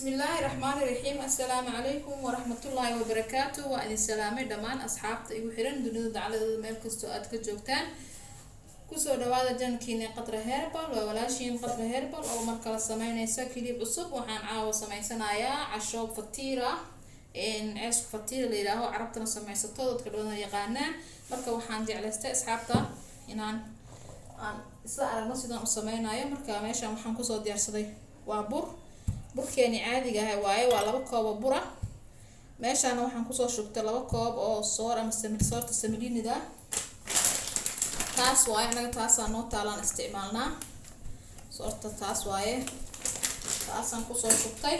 بسم الله الرحمن الرحيم. السلام عليكم ورحمة الله وبركاته. وأنا سلامة دمان أصحابتي إيو حيران دونيدا دعالة ميل كستو آد كجوجتان kusoo dhawaada jankiina qatra herbal waa walaashiin qatra herbal oo markala sameynaysa kilib cusub waxaan caawa sameysanayaa casho fatiira ceesh fatiira la yiraahdo carabtana sameysato dadka badan yaqaanaan marka waxaan jeclaystay asxaabta inaan isla aragno sidaan u sameynayo marka meeshan waxaan kusoo diyaarsaday waa burkeeni caadiga ah waaye waa 2 koob oo bur ah meeshan waxaan kusoo shubtay 2 koob oo soor ama soorta samilinida taas waaye anaga taasaan noo taalaan isticmaalnaa soorta taas waaye taasaan kusoo shubtay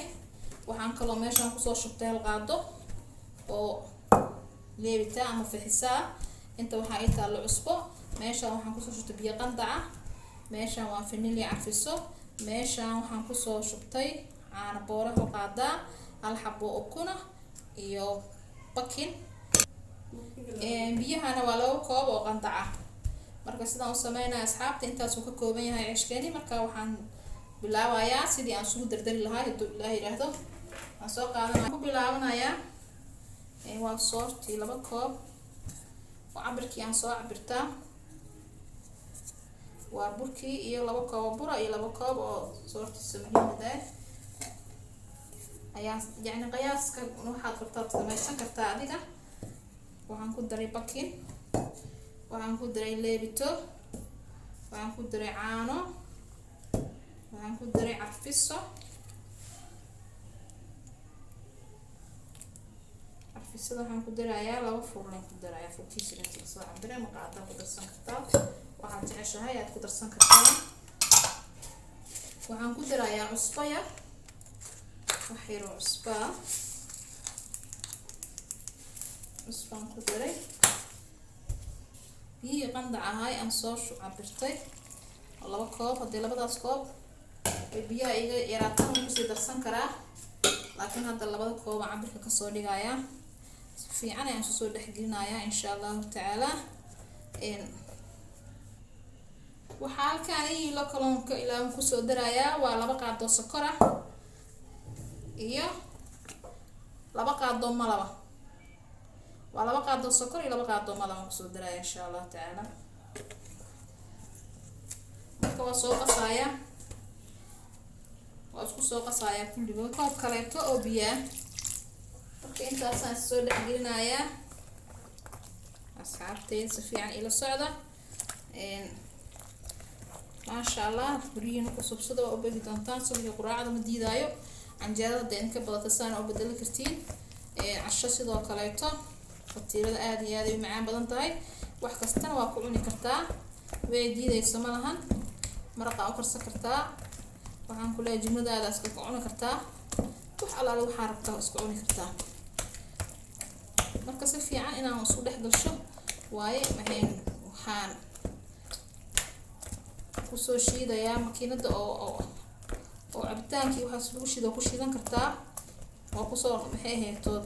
waxaan kaloo meeshaan kusoo shubtay hal qaado oo leebita ama fixisa inta waxaa ii taalo cusbo meeshaan waxaan kusoo shubtay biyo qandaca meeshaan waa vanilya carfiso meeshaan waxaan kusoo shubtay caano booro hal qaada hal xabo ukuna iyo bakin biyahana waa 2 koob oo qandaca marka sidaan u sameynaa asxaabta intaas uu ka kooban yahay ceeshkeeni marka waxaan bilaabayaa sidii aan soo dardari lahaa haduu ilaahay yiraahdo aan soo qaadanaa ku bilaabanayaa waa soorti 2 koob oo cabirkii aan soo cabirtaa waa burkii iyo 2 koob oo bura iyo 2 koob oo soorti samiinada ayaa yani qiyaaska waxaad rabtaa sameysan kartaa adiga waxaan ku daray bakin waxaan ku daray leebito waxaan ku daray caano waxaan ku daray carfiso waxaan ku darayaa 2 furlan ku darayaa furkiisa inta soo cabira ma qaada ku darsan kartaa waxaad jeceshahay aad ku darsan kartaa waxaan ku darayaa cusbo yar waxyar oo cusbaan ku daray biyo qandac ahay aan soo cabirtay 2 koob hadii labadaas koob biyaha iga yaraataan ku sii darsan karaa laakiin hadda 2 koob aan cabirka ka soo dhigayaa si fiican ayaan soo dhaxgelinayaa insha Allah taala waxa halkaan ay la kaloonka ilaa ku soo darayaa waa 2 qaado sokor ah iyo 2 qaado malaba waa 2 qaado sokor iyo 2 qaado malaba ku soo daraya insha Allah taala marka waa soo qasaya waa isku soo qasaya kulligood koob kaleeto oo biyo marka intaas aan soo dhaxgelinaya asxaabtay si fiican ila socda ma sha Allah bariin ku subsado oo badi doontaan subaxii quraacda ma diidaayo canjeerada in ka badatasaan oo bedeli kartiin casho sidoo kaleeto fatiirada aad iyo aad ay macaan badan tahay wax kastana waa ku cuni kartaa way diidayso ma lahan maraqa u karsan kartaa waxaan ku leeyahay jumladaada iska cuni kartaa wax alaale waxa rabtaa iska cuni kartaa marka si fiican inaan isku dhex gasho waaye waxaan ku soo shiidayaa makiinada oo cabitaankii waxa lagu shiido ku shiidan kartaa oo ku soo heetood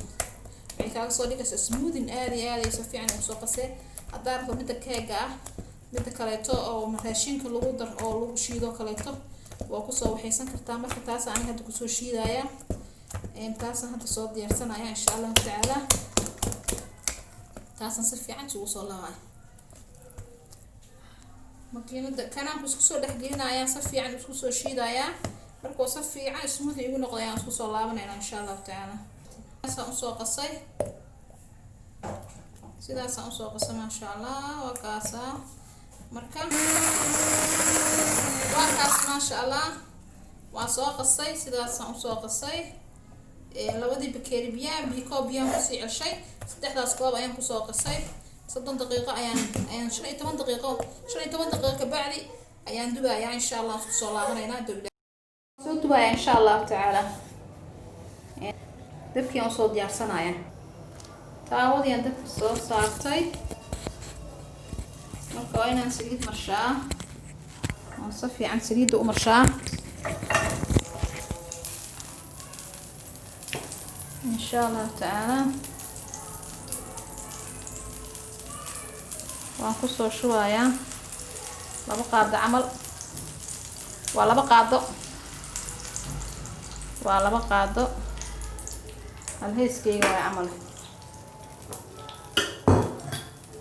ay kaaga soo dhigayso smoothing aad iyo aad ay si fiican u soo qasay haddii rabto mid keega ah mid kaleeto oo raashinka lagu dar oo lagu shiido kaleeto waa ku soo waxaysan kartaa marka taas aan hadda ku soo shiidaya taas aan hadda soo diyaarsanaya insha Allah taala taas aan si fiican ugu soo laabay makiinada kanaan ku soo dhaxgelinaya si fiican isku soo shiidaya marka si fiican smooth igu noqdaya isku soo laabanayna insha Allah taala saan usoo qasay sidaas aan usoo qasay ma sha Allah waa kaasa marka waa kaas ma sha Allah waa soo qasay sidaas aan usoo qasay labadii bakeeri biyo koob biyo ku sii ceshay saddexdaas koob ayaan ku soo qasay 30 daqiiqo ayaan 15 daqiiqo ka bacdi ayaan dubayaa insha Allah isku soo laabanayna soo dubayaa insha Allah taala dabkii aan soo diyaarsanaya taawadii aan dabka soo saartay marka waa inaan saliid marshaa oo si fiican saliidda u marshaa insha Allah taala waan ku soo shubayaa 2 qaado camal waa 2 qaado waa 2 qaado halheyskeyga waa camal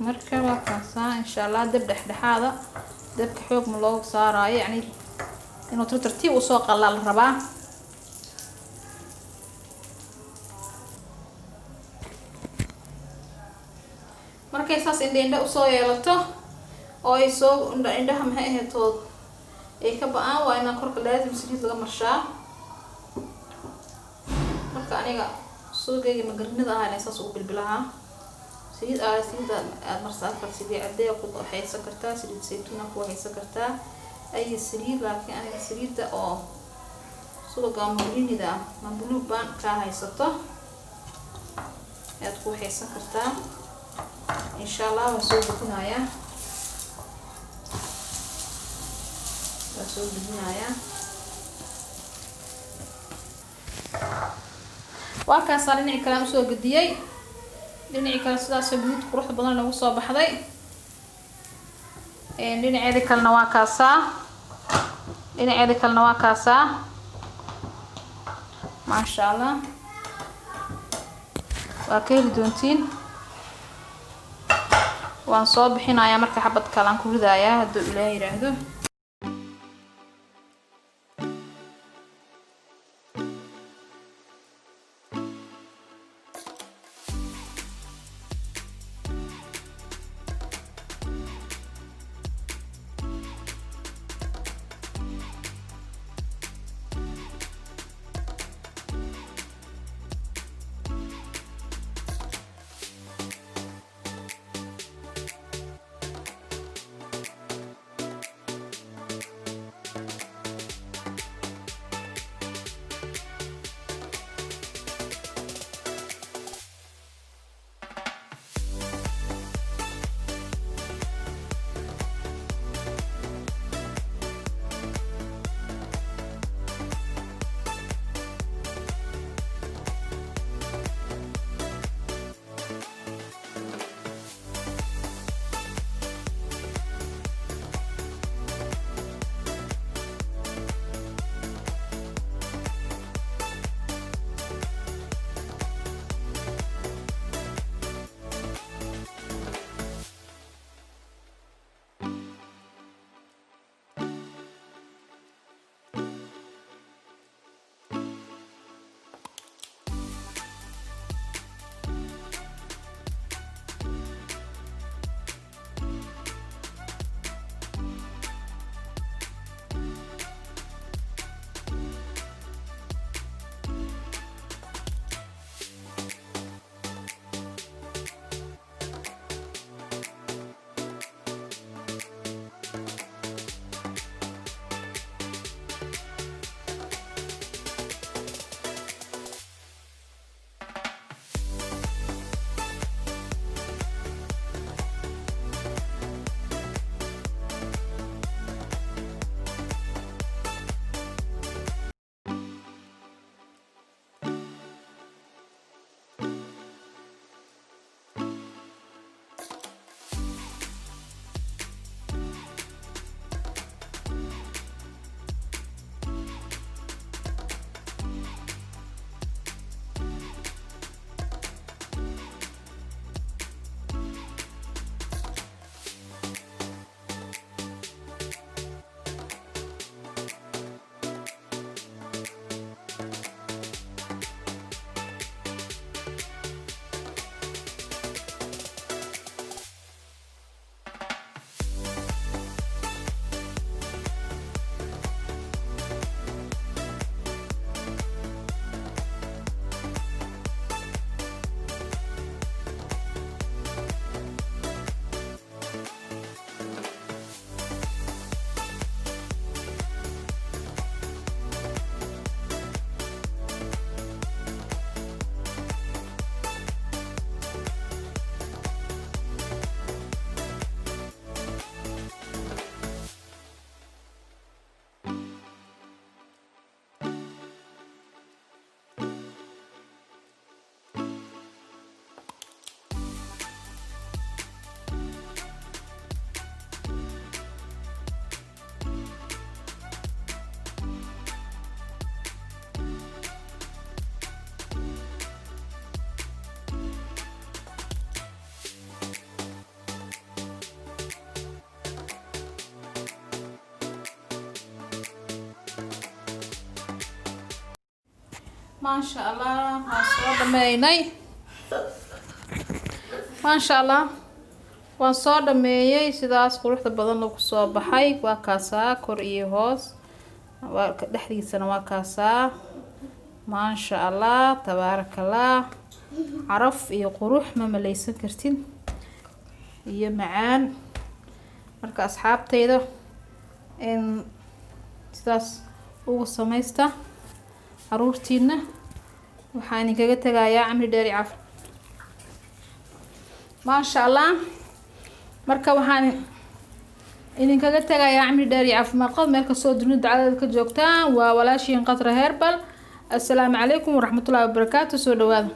marka waa kaasa insha Allah dab dhexdhexaada dabka xoog ma loo saarayo yani inuu tartiib u soo qalal rabaa markay saas indha u soo yeelato oo ay soo indhaha maxay ahayd ay ka ba'aan waa inaan korka laazim saliid laga marshaa marka aniga suugayga magarinada ah saas u bilbilaha saliid aad marsaa saliid caday ku haysan kartaa saliid saytuun ku haysan kartaa ay saliid laakiin aniga saliida oo suuga magarinada ma buluug baan ka haysato aad ku haysan kartaa insha Allah waan soo gudbinayaa waa kaas dhinaci kale aan soo gudiyay dhinaci kale sidaas guud qurux badan lagu soo baxday dhinaceeda kalena waa kaasa ma sha Allah waa ka heli doontiin waan soo bixinayaa marka xabad kale aan ku ridayaa haduu Ilaahay yiraahdo ما شاء الله waan dhameynay ما شاء الله waan soo dhameeyay sidaas quruxda badan loo soo baxay waa kaasaa kor iyo hoos waa dhexdiisana waa kaasaa ما شاء الله تبارك الله عرف iyo qurux ma maleysan kartin iyo macaan marka asxaabteyda in sidaas ugu sameeysta caruurtiina waxaan kaga tagayaa cimri dheer iyo caafimaad ما شاء الله marka waxaan idinkaga tagayaa cimri dheer iyo caafimaad qab meel ka soo dunida dacalada ka joogtaan waa walaashiin Qatra Herbal. Assalaamu calaykum waraxmatullaahi wabarakaatuh. Soo dhawaada.